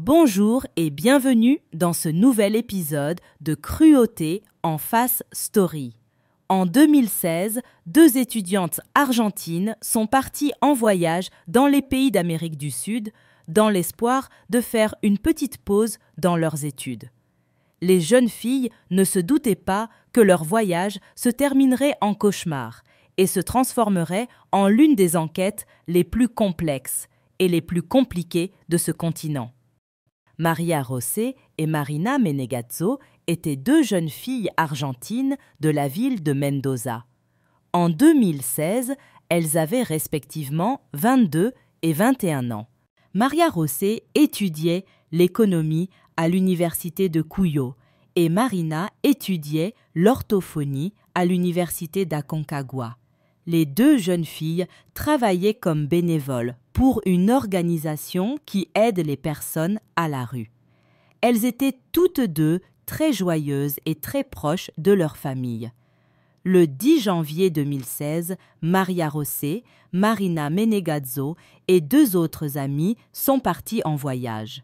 Bonjour et bienvenue dans ce nouvel épisode de Cruauté en face story. En 2016, deux étudiantes argentines sont parties en voyage dans les pays d'Amérique du Sud dans l'espoir de faire une petite pause dans leurs études. Les jeunes filles ne se doutaient pas que leur voyage se terminerait en cauchemar et se transformerait en l'une des enquêtes les plus complexes et les plus compliquées de ce continent. Maria José et Marina Menegazzo étaient deux jeunes filles argentines de la ville de Mendoza. En 2016, elles avaient respectivement 22 et 21 ans. Maria José étudiait l'économie à l'université de Cuyo et Marina étudiait l'orthophonie à l'université d'Aconcagua. Les deux jeunes filles travaillaient comme bénévoles pour une organisation qui aide les personnes à la rue. Elles étaient toutes deux très joyeuses et très proches de leur famille. Le 10 janvier 2016, Maria José, Marina Menegazzo et deux autres amies sont parties en voyage.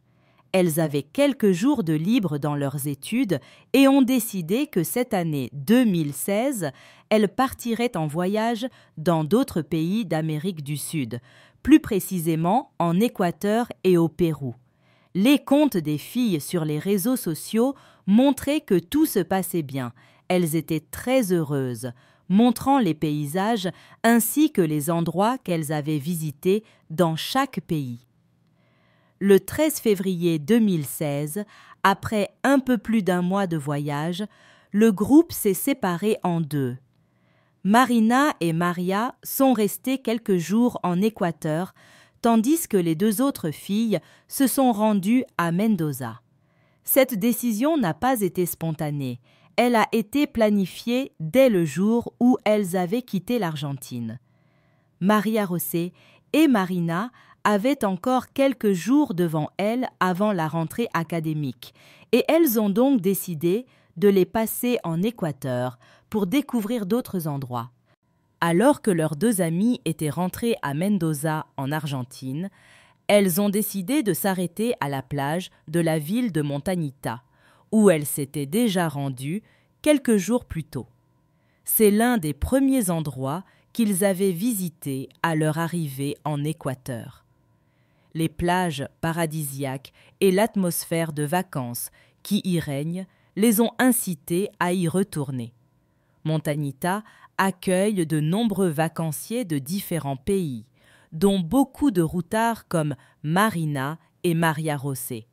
Elles avaient quelques jours de libre dans leurs études et ont décidé que cette année 2016, elles partiraient en voyage dans d'autres pays d'Amérique du Sud, plus précisément en Équateur et au Pérou. Les comptes des filles sur les réseaux sociaux montraient que tout se passait bien. Elles étaient très heureuses, montrant les paysages ainsi que les endroits qu'elles avaient visités dans chaque pays. Le 13 février 2016, après un peu plus d'un mois de voyage, le groupe s'est séparé en deux. Marina et Maria sont restées quelques jours en Équateur, tandis que les deux autres filles se sont rendues à Mendoza. Cette décision n'a pas été spontanée. Elle a été planifiée dès le jour où elles avaient quitté l'Argentine. Maria José et Marina avaient encore quelques jours devant elles avant la rentrée académique, et elles ont donc décidé de les passer en Équateur pour découvrir d'autres endroits. Alors que leurs deux amies étaient rentrées à Mendoza en Argentine, elles ont décidé de s'arrêter à la plage de la ville de Montañita, où elles s'étaient déjà rendues quelques jours plus tôt. C'est l'un des premiers endroits qu'ils avaient visités à leur arrivée en Équateur. Les plages paradisiaques et l'atmosphère de vacances qui y règne les ont incités à y retourner. Montañita accueille de nombreux vacanciers de différents pays, dont beaucoup de routards comme Marina et Maria José.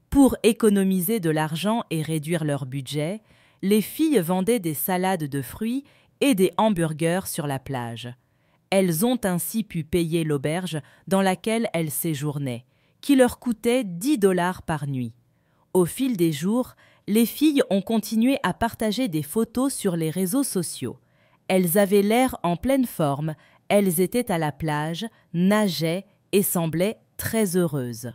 Pour économiser de l'argent et réduire leur budget, les filles vendaient des salades de fruits et des hamburgers sur la plage. Elles ont ainsi pu payer l'auberge dans laquelle elles séjournaient, qui leur coûtait 10 $ par nuit. Au fil des jours, les filles ont continué à partager des photos sur les réseaux sociaux. Elles avaient l'air en pleine forme, elles étaient à la plage, nageaient et semblaient très heureuses.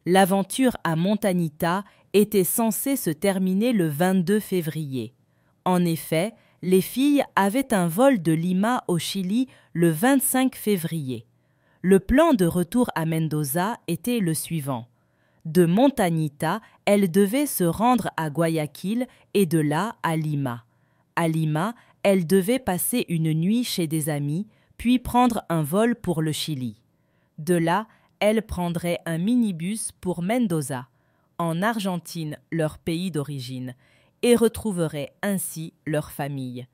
L'aventure à Montañita était censée se terminer le 22 février. En effet, les filles avaient un vol de Lima au Chili le 25 février. Le plan de retour à Mendoza était le suivant. De Montañita, elles devaient se rendre à Guayaquil et de là à Lima. À Lima, elles devaient passer une nuit chez des amis, puis prendre un vol pour le Chili. De là, elles prendraient un minibus pour Mendoza, en Argentine, leur pays d'origine, et retrouveraient ainsi leur famille.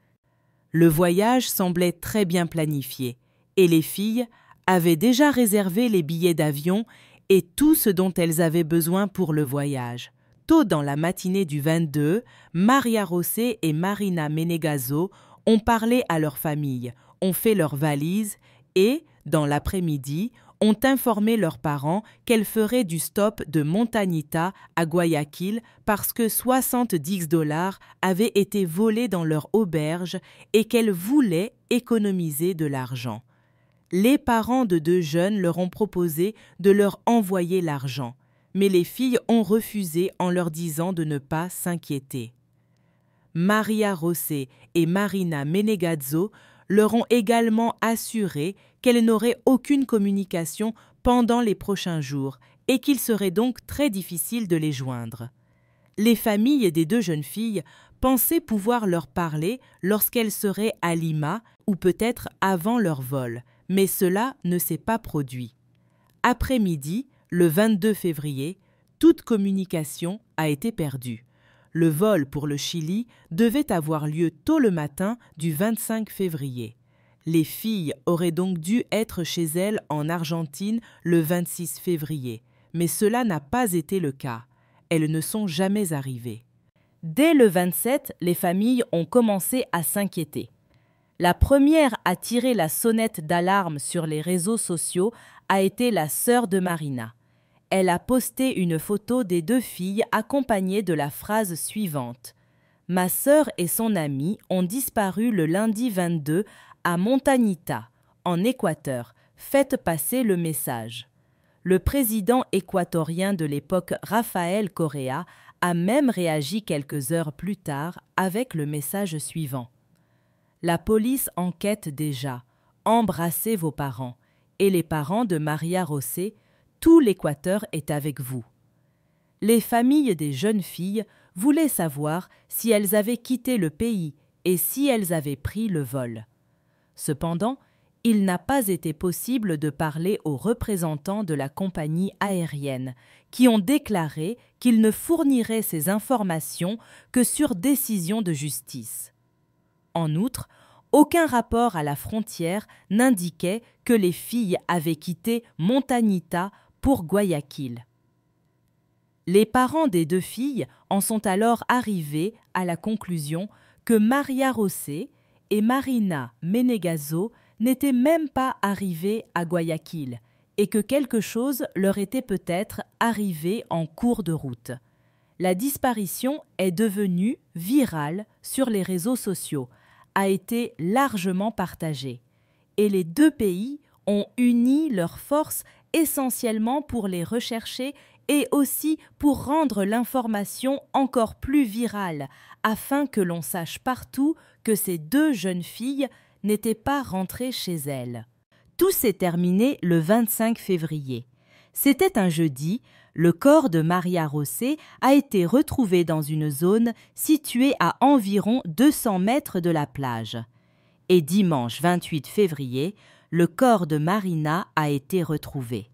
Le voyage semblait très bien planifié, et les filles avaient déjà réservé les billets d'avion et tout ce dont elles avaient besoin pour le voyage. Tôt dans la matinée du 22, Maria José et Marina Menegazzo ont parlé à leur famille, ont fait leurs valises et, dans l'après-midi, ont informé leurs parents qu'elles feraient du stop de Montañita à Guayaquil parce que 70 $ avaient été volés dans leur auberge et qu'elles voulaient économiser de l'argent. Les parents de deux jeunes leur ont proposé de leur envoyer l'argent, mais les filles ont refusé en leur disant de ne pas s'inquiéter. Maria José et Marina Menegazzo leur ont également assuré qu'elles n'auraient aucune communication pendant les prochains jours et qu'il serait donc très difficile de les joindre. Les familles des deux jeunes filles pensaient pouvoir leur parler lorsqu'elles seraient à Lima ou peut-être avant leur vol, mais cela ne s'est pas produit. Après-midi, le 22 février, toute communication a été perdue. Le vol pour le Chili devait avoir lieu tôt le matin du 25 février. Les filles auraient donc dû être chez elles en Argentine le 26 février, mais cela n'a pas été le cas. Elles ne sont jamais arrivées. Dès le 27, les familles ont commencé à s'inquiéter. La première à tirer la sonnette d'alarme sur les réseaux sociaux a été la sœur de Marina. Elle a posté une photo des deux filles accompagnée de la phrase suivante. « Ma sœur et son amie ont disparu le lundi 22 à Montañita, en Équateur. Faites passer le message. » Le président équatorien de l'époque, Rafael Correa, a même réagi quelques heures plus tard avec le message suivant. « La police enquête déjà. Embrassez vos parents. Et les parents de Maria José, tout l'Équateur est avec vous. » Les familles des jeunes filles voulaient savoir si elles avaient quitté le pays et si elles avaient pris le vol. Cependant, il n'a pas été possible de parler aux représentants de la compagnie aérienne, qui ont déclaré qu'ils ne fourniraient ces informations que sur décision de justice. En outre, aucun rapport à la frontière n'indiquait que les filles avaient quitté Montañita pour Guayaquil. Les parents des deux filles en sont alors arrivés à la conclusion que Maria José et Marina Menegaso n'étaient même pas arrivées à Guayaquil et que quelque chose leur était peut-être arrivé en cours de route. La disparition est devenue virale sur les réseaux sociaux, a été largement partagée, et les deux pays ont uni leurs forces essentiellement pour les rechercher et aussi pour rendre l'information encore plus virale, afin que l'on sache partout que ces deux jeunes filles n'étaient pas rentrées chez elles. Tout s'est terminé le 25 février. C'était un jeudi, le corps de Maria José a été retrouvé dans une zone située à environ 200 mètres de la plage. Et dimanche 28 février, le corps de Marina a été retrouvé.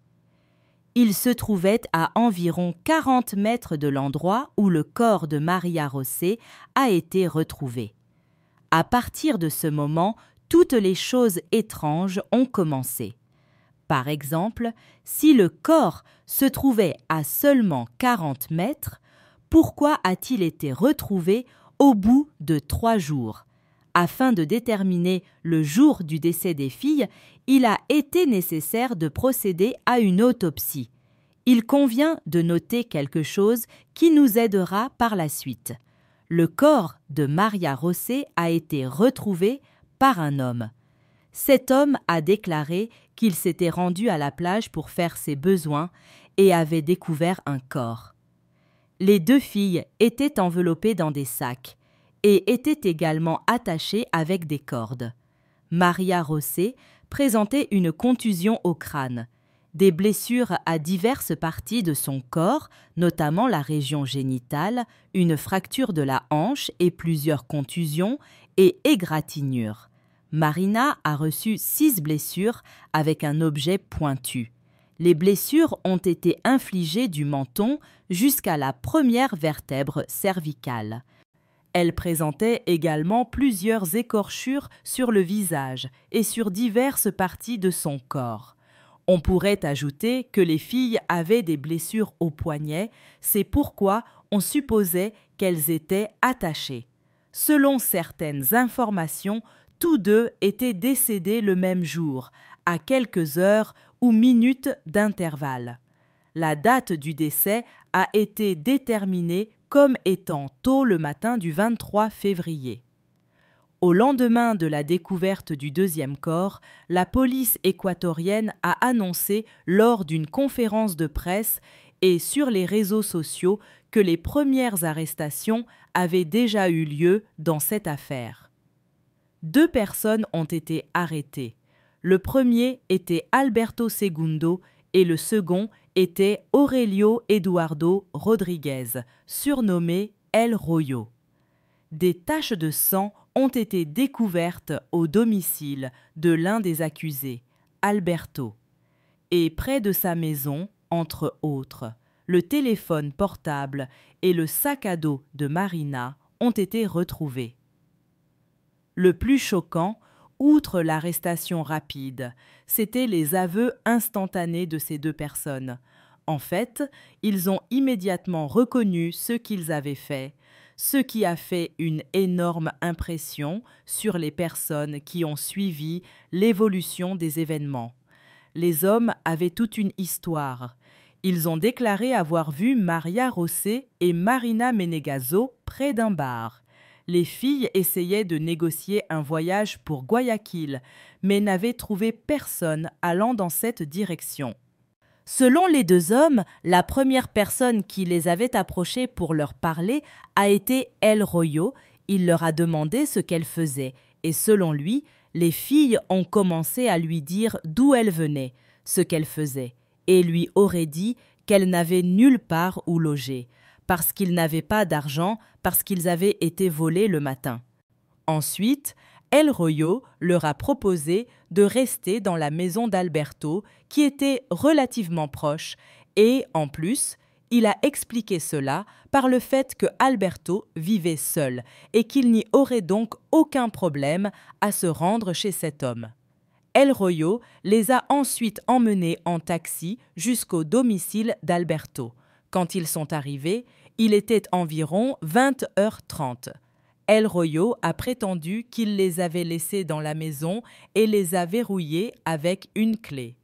Il se trouvait à environ 40 mètres de l'endroit où le corps de Maria José a été retrouvé. À partir de ce moment, toutes les choses étranges ont commencé. Par exemple, si le corps se trouvait à seulement 40 mètres, pourquoi a-t-il été retrouvé au bout de 3 jours ? Afin de déterminer le jour du décès des filles, il a été nécessaire de procéder à une autopsie. Il convient de noter quelque chose qui nous aidera par la suite. Le corps de Maria José a été retrouvé par un homme. Cet homme a déclaré qu'il s'était rendu à la plage pour faire ses besoins et avait découvert un corps. Les deux filles étaient enveloppées dans des sacs et étaient également attachées avec des cordes. Maria José présentait une contusion au crâne, des blessures à diverses parties de son corps, notamment la région génitale, une fracture de la hanche et plusieurs contusions et égratignures. Marina a reçu 6 blessures avec un objet pointu. Les blessures ont été infligées du menton jusqu'à la première vertèbre cervicale. Elle présentait également plusieurs écorchures sur le visage et sur diverses parties de son corps. On pourrait ajouter que les filles avaient des blessures au poignet, c'est pourquoi on supposait qu'elles étaient attachées. Selon certaines informations, tous deux étaient décédés le même jour, à quelques heures ou minutes d'intervalle. La date du décès a été déterminée comme étant tôt le matin du 23 février. Au lendemain de la découverte du deuxième corps, la police équatorienne a annoncé lors d'une conférence de presse et sur les réseaux sociaux que les premières arrestations avaient déjà eu lieu dans cette affaire. 2 personnes ont été arrêtées. Le premier était Alberto Segundo et le second était Aurelio Eduardo Rodriguez, surnommé El Rollo. Des taches de sang ont été découvertes au domicile de l'un des accusés, Alberto. Et près de sa maison, entre autres, le téléphone portable et le sac à dos de Marina ont été retrouvés. Le plus choquant, outre l'arrestation rapide, c'étaient les aveux instantanés de ces deux personnes. En fait, ils ont immédiatement reconnu ce qu'ils avaient fait, ce qui a fait une énorme impression sur les personnes qui ont suivi l'évolution des événements. Les hommes avaient toute une histoire. Ils ont déclaré avoir vu Maria José et Marina Menegaso près d'un bar. Les filles essayaient de négocier un voyage pour Guayaquil, mais n'avaient trouvé personne allant dans cette direction. Selon les deux hommes, la première personne qui les avait approchés pour leur parler a été El Rollo. Il leur a demandé ce qu'elle faisait et selon lui, les filles ont commencé à lui dire d'où elle venait, ce qu'elle faisait, et lui aurait dit qu'elle n'avait nulle part où loger, parce qu'ils n'avaient pas d'argent, parce qu'ils avaient été volés le matin. Ensuite, El Rollo leur a proposé de rester dans la maison d'Alberto, qui était relativement proche, et, en plus, il a expliqué cela par le fait que Alberto vivait seul et qu'il n'y aurait donc aucun problème à se rendre chez cet homme. El Rollo les a ensuite emmenés en taxi jusqu'au domicile d'Alberto. Quand ils sont arrivés, il était environ 20h30. El Rollo a prétendu qu'il les avait laissés dans la maison et les a verrouillés avec une clé.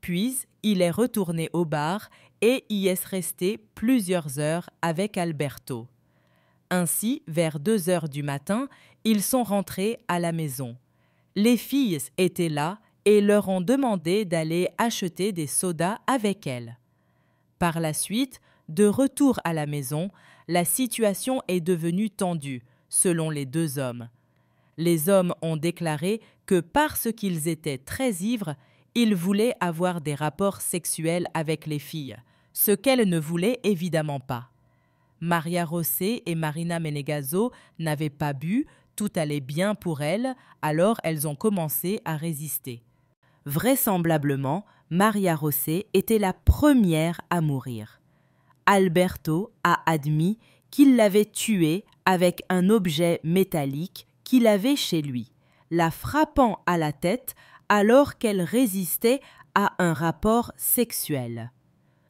Puis, il est retourné au bar et y est resté plusieurs heures avec Alberto. Ainsi, vers 2h du matin, ils sont rentrés à la maison. Les filles étaient là et leur ont demandé d'aller acheter des sodas avec elles. Par la suite, de retour à la maison, la situation est devenue tendue, selon les deux hommes. Les hommes ont déclaré que parce qu'ils étaient très ivres, ils voulaient avoir des rapports sexuels avec les filles, ce qu'elles ne voulaient évidemment pas. Maria José et Marina Menegaso n'avaient pas bu, tout allait bien pour elles, alors elles ont commencé à résister. Vraisemblablement, Maria José était la première à mourir. Alberto a admis qu'il l'avait tuée avec un objet métallique qu'il avait chez lui, la frappant à la tête alors qu'elle résistait à un rapport sexuel.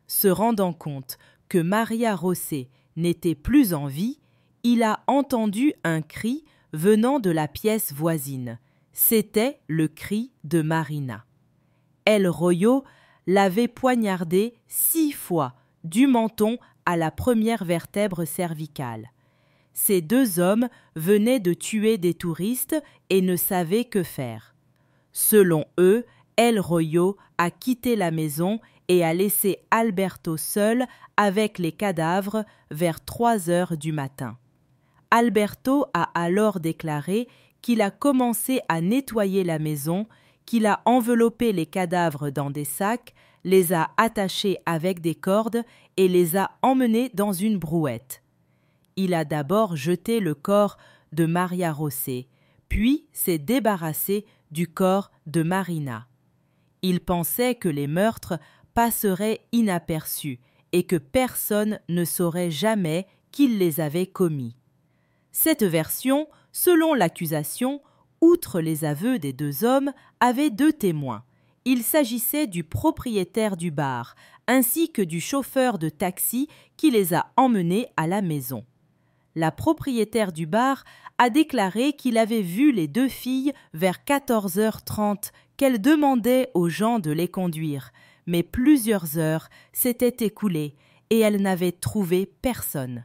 Se rendant compte que Maria José n'était plus en vie, il a entendu un cri venant de la pièce voisine. C'était le cri de Marina. El Rollo l'avait poignardée 6 fois, du menton à la première vertèbre cervicale. Ces deux hommes venaient de tuer des touristes et ne savaient que faire. Selon eux, El Rollo a quitté la maison et a laissé Alberto seul avec les cadavres vers 3h du matin. Alberto a alors déclaré qu'il a commencé à nettoyer la maison, qu'il a enveloppé les cadavres dans des sacs, les a attachés avec des cordes et les a emmenés dans une brouette. Il a d'abord jeté le corps de Maria José, puis s'est débarrassé du corps de Marina. Il pensait que les meurtres passeraient inaperçus et que personne ne saurait jamais qu'il les avait commis. Cette version, selon l'accusation, outre les aveux des deux hommes, avait 2 témoins. Il s'agissait du propriétaire du bar, ainsi que du chauffeur de taxi qui les a emmenés à la maison. La propriétaire du bar a déclaré qu'il avait vu les 2 filles vers 14h30, qu'elle demandait aux gens de les conduire, mais plusieurs heures s'étaient écoulées et elle n'avait trouvé personne.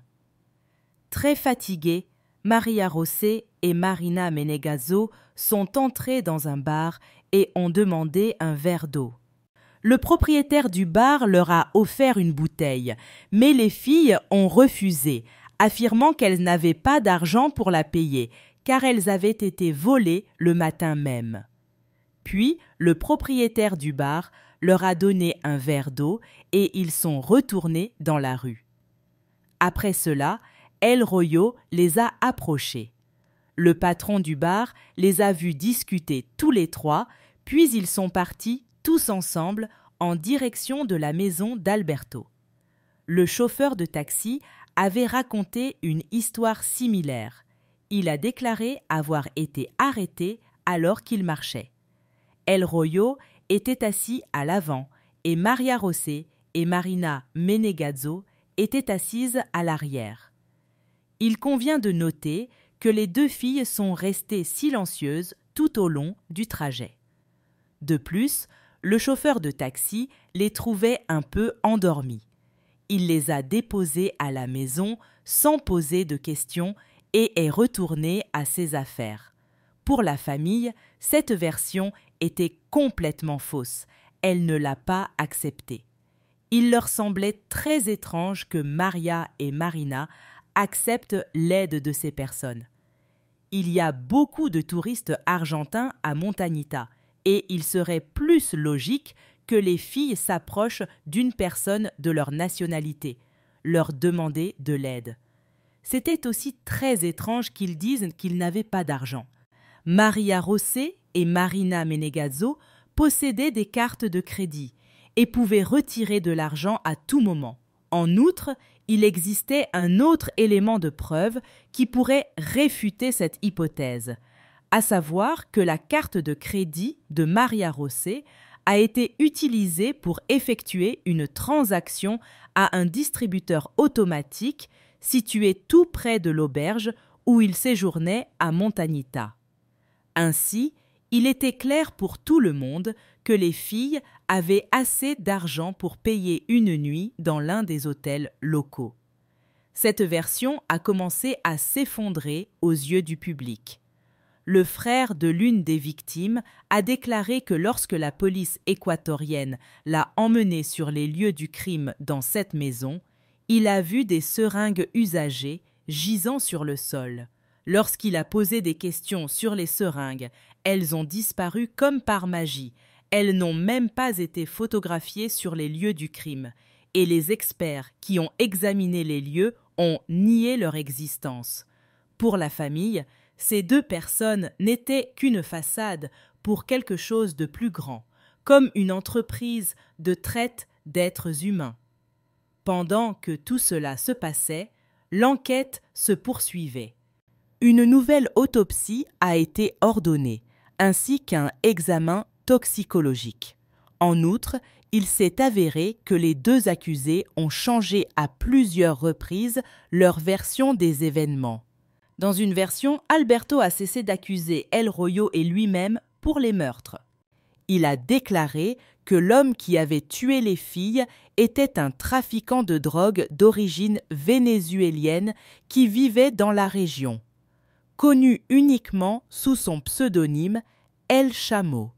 Très fatiguées, Maria José et Marina Menegaso sont entrées dans un bar et ont demandé un verre d'eau. Le propriétaire du bar leur a offert une bouteille, mais les filles ont refusé, affirmant qu'elles n'avaient pas d'argent pour la payer, car elles avaient été volées le matin même. Puis, le propriétaire du bar leur a donné un verre d'eau et ils sont retournés dans la rue. Après cela, El Rollo les a approchés. Le patron du bar les a vus discuter tous les trois, puis ils sont partis tous ensemble en direction de la maison d'Alberto. Le chauffeur de taxi avait raconté une histoire similaire. Il a déclaré avoir été arrêté alors qu'il marchait. El Rollo était assis à l'avant et Maria José et Marina Menegazzo étaient assises à l'arrière. Il convient de noter que les deux filles sont restées silencieuses tout au long du trajet. De plus, le chauffeur de taxi les trouvait un peu endormis. Il les a déposées à la maison sans poser de questions et est retourné à ses affaires. Pour la famille, cette version était complètement fausse. Elle ne l'a pas acceptée. Il leur semblait très étrange que Maria et Marina acceptent l'aide de ces personnes. Il y a beaucoup de touristes argentins à Montañita et il serait plus logique que les filles s'approchent d'une personne de leur nationalité, leur demander de l'aide. C'était aussi très étrange qu'ils disent qu'ils n'avaient pas d'argent. Maria José et Marina Menegazzo possédaient des cartes de crédit et pouvaient retirer de l'argent à tout moment. En outre, il existait un autre élément de preuve qui pourrait réfuter cette hypothèse, à savoir que la carte de crédit de Maria José a été utilisée pour effectuer une transaction à un distributeur automatique situé tout près de l'auberge où il séjournait à Montañita. Ainsi, il était clair pour tout le monde que les filles avaient assez d'argent pour payer une nuit dans l'un des hôtels locaux. Cette version a commencé à s'effondrer aux yeux du public. Le frère de l'une des victimes a déclaré que lorsque la police équatorienne l'a emmené sur les lieux du crime dans cette maison, il a vu des seringues usagées gisant sur le sol. Lorsqu'il a posé des questions sur les seringues, elles ont disparu comme par magie. Elles n'ont même pas été photographiées sur les lieux du crime. Et les experts qui ont examiné les lieux ont nié leur existence. Pour la famille, ces deux personnes n'étaient qu'une façade pour quelque chose de plus grand, comme une entreprise de traite d'êtres humains. Pendant que tout cela se passait, l'enquête se poursuivait. Une nouvelle autopsie a été ordonnée, ainsi qu'un examen toxicologique. En outre, il s'est avéré que les deux accusés ont changé à plusieurs reprises leur version des événements. Dans une version, Alberto a cessé d'accuser El Rollo et lui-même pour les meurtres. Il a déclaré que l'homme qui avait tué les filles était un trafiquant de drogue d'origine vénézuélienne qui vivait dans la région, connu uniquement sous son pseudonyme El Chamo.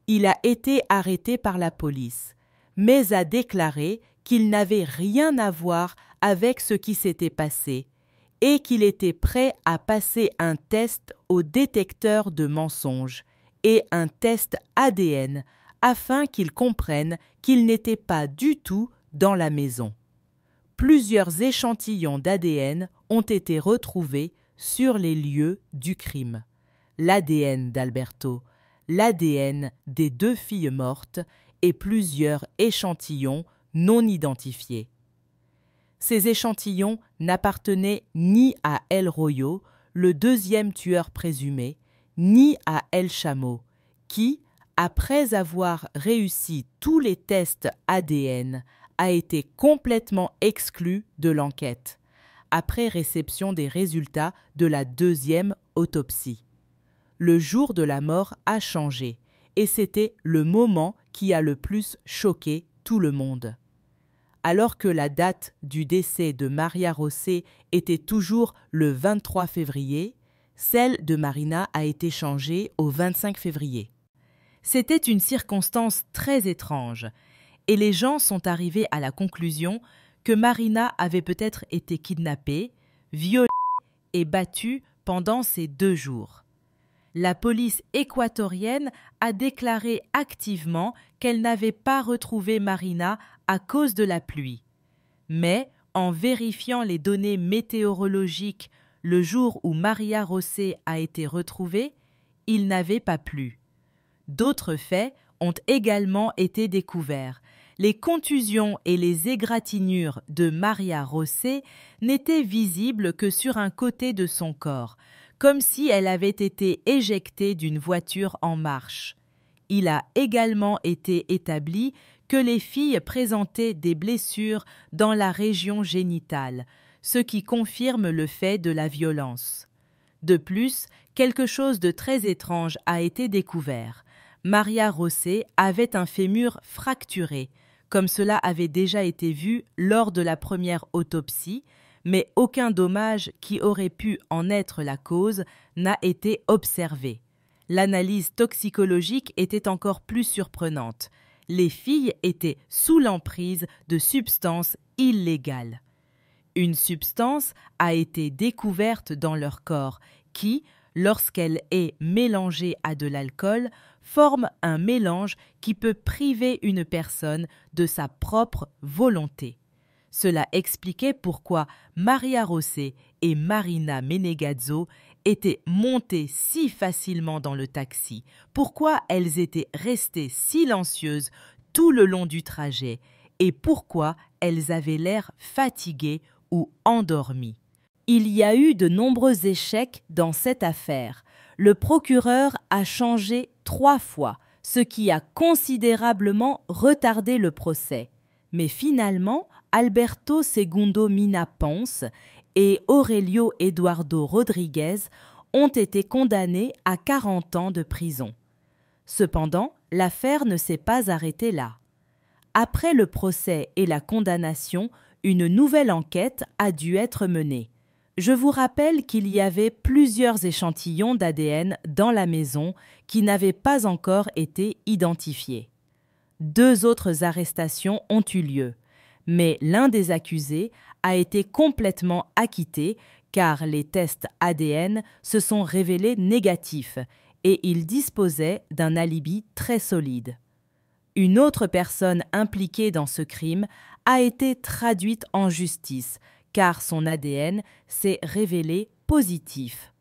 Il a été arrêté par la police, mais a déclaré qu'il n'avait rien à voir avec ce qui s'était passé et qu'il était prêt à passer un test au détecteur de mensonges et un test ADN afin qu'il comprenne qu'il n'était pas du tout dans la maison. Plusieurs échantillons d'ADN ont été retrouvés sur les lieux du crime. L'ADN d'Alberto, l'ADN des deux filles mortes et plusieurs échantillons non identifiés. Ces échantillons n'appartenaient ni à El Rollo, le deuxième tueur présumé, ni à El Chamo, qui, après avoir réussi tous les tests ADN, a été complètement exclu de l'enquête, après réception des résultats de la deuxième autopsie. Le jour de la mort a changé, et c'était le moment qui a le plus choqué tout le monde. Alors que la date du décès de Maria José était toujours le 23 février, celle de Marina a été changée au 25 février. C'était une circonstance très étrange, et les gens sont arrivés à la conclusion que Marina avait peut-être été kidnappée, violée et battue pendant ces 2 jours. La police équatorienne a déclaré activement qu'elle n'avait pas retrouvé Marina à cause de la pluie. Mais, en vérifiant les données météorologiques le jour où Maria Rosé a été retrouvée, il n'avait pas plu. D'autres faits ont également été découverts. Les contusions et les égratignures de Maria Rosé n'étaient visibles que sur un côté de son corps, comme si elle avait été éjectée d'une voiture en marche. Il a également été établi que les filles présentaient des blessures dans la région génitale, ce qui confirme le fait de la violence. De plus, quelque chose de très étrange a été découvert. Maria Rosé avait un fémur fracturé, comme cela avait déjà été vu lors de la première autopsie, mais aucun dommage qui aurait pu en être la cause n'a été observé. L'analyse toxicologique était encore plus surprenante. Les filles étaient sous l'emprise de substances illégales. Une substance a été découverte dans leur corps qui, lorsqu'elle est mélangée à de l'alcool, forme un mélange qui peut priver une personne de sa propre volonté. Cela expliquait pourquoi Maria Rosé et Marina Menegazzo étaient montées si facilement dans le taxi, pourquoi elles étaient restées silencieuses tout le long du trajet et pourquoi elles avaient l'air fatiguées ou endormies. Il y a eu de nombreux échecs dans cette affaire. Le procureur a changé 3 fois, ce qui a considérablement retardé le procès. Mais finalement, Alberto Segundo Mina Ponce et Aurelio Eduardo Rodriguez ont été condamnés à 40 ans de prison. Cependant, l'affaire ne s'est pas arrêtée là. Après le procès et la condamnation, une nouvelle enquête a dû être menée. Je vous rappelle qu'il y avait plusieurs échantillons d'ADN dans la maison qui n'avaient pas encore été identifiés. 2 autres arrestations ont eu lieu, mais l'un des accusés a été complètement acquitté car les tests ADN se sont révélés négatifs et il disposait d'un alibi très solide. Une autre personne impliquée dans ce crime a été traduite en justice car son ADN s'est révélé positif.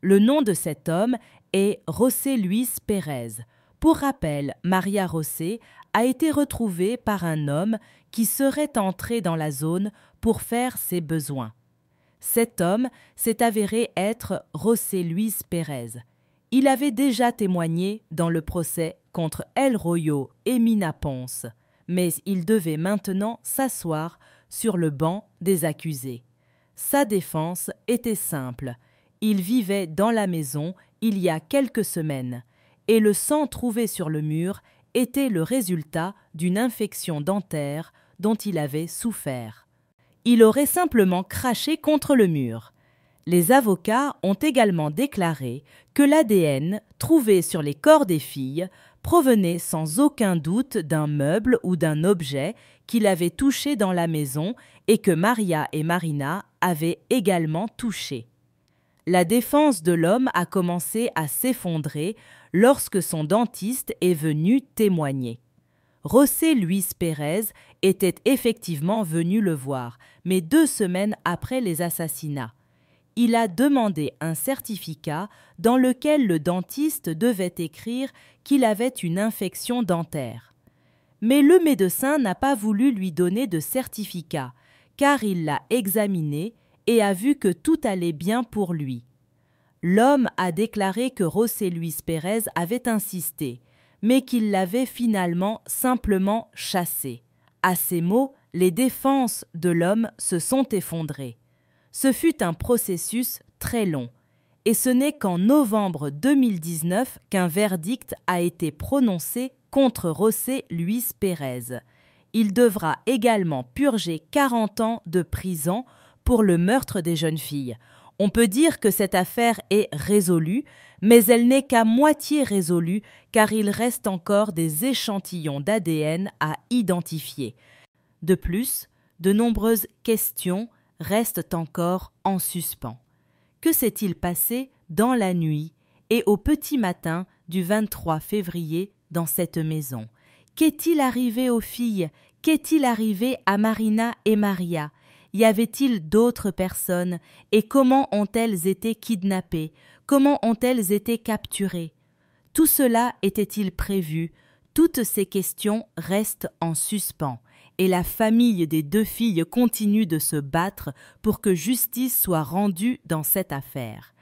Le nom de cet homme est José Luis Pérez. Pour rappel, Maria Rosé a été retrouvée par un homme qui serait entré dans la zone pour faire ses besoins. Cet homme s'est avéré être José Luis Pérez. Il avait déjà témoigné dans le procès contre El Royo et Mina Ponce, mais il devait maintenant s'asseoir sur le banc des accusés. Sa défense était simple. Il vivait dans la maison il y a quelques semaines, et le sang trouvé sur le mur était le résultat d'une infection dentaire dont il avait souffert. Il aurait simplement craché contre le mur. Les avocats ont également déclaré que l'ADN trouvé sur les corps des filles provenait sans aucun doute d'un meuble ou d'un objet qu'il avait touché dans la maison et que Maria et Marina avaient également touché. La défense de l'homme a commencé à s'effondrer lorsque son dentiste est venu témoigner. José Luis Pérez était effectivement venu le voir, mais 2 semaines après les assassinats. Il a demandé un certificat dans lequel le dentiste devait écrire qu'il avait une infection dentaire. Mais le médecin n'a pas voulu lui donner de certificat, car il l'a examiné et a vu que tout allait bien pour lui. L'homme a déclaré que José Luis Pérez avait insisté, mais qu'il l'avait finalement simplement chassé. À ces mots, les défenses de l'homme se sont effondrées. Ce fut un processus très long, et ce n'est qu'en novembre 2019 qu'un verdict a été prononcé contre José Luis Pérez. Il devra également purger 40 ans de prison pour le meurtre des jeunes filles. On peut dire que cette affaire est résolue, mais elle n'est qu'à moitié résolue car il reste encore des échantillons d'ADN à identifier. De plus, de nombreuses questions restent encore en suspens. Que s'est-il passé dans la nuit et au petit matin du 23 février dans cette maison. Qu'est-il arrivé aux filles? Qu'est-il arrivé à Marina et Maria? Y avait-il d'autres personnes? Et comment ont-elles été kidnappées? Comment ont-elles été capturées? Tout cela était-il prévu? Toutes ces questions restent en suspens, et la famille des 2 filles continue de se battre pour que justice soit rendue dans cette affaire.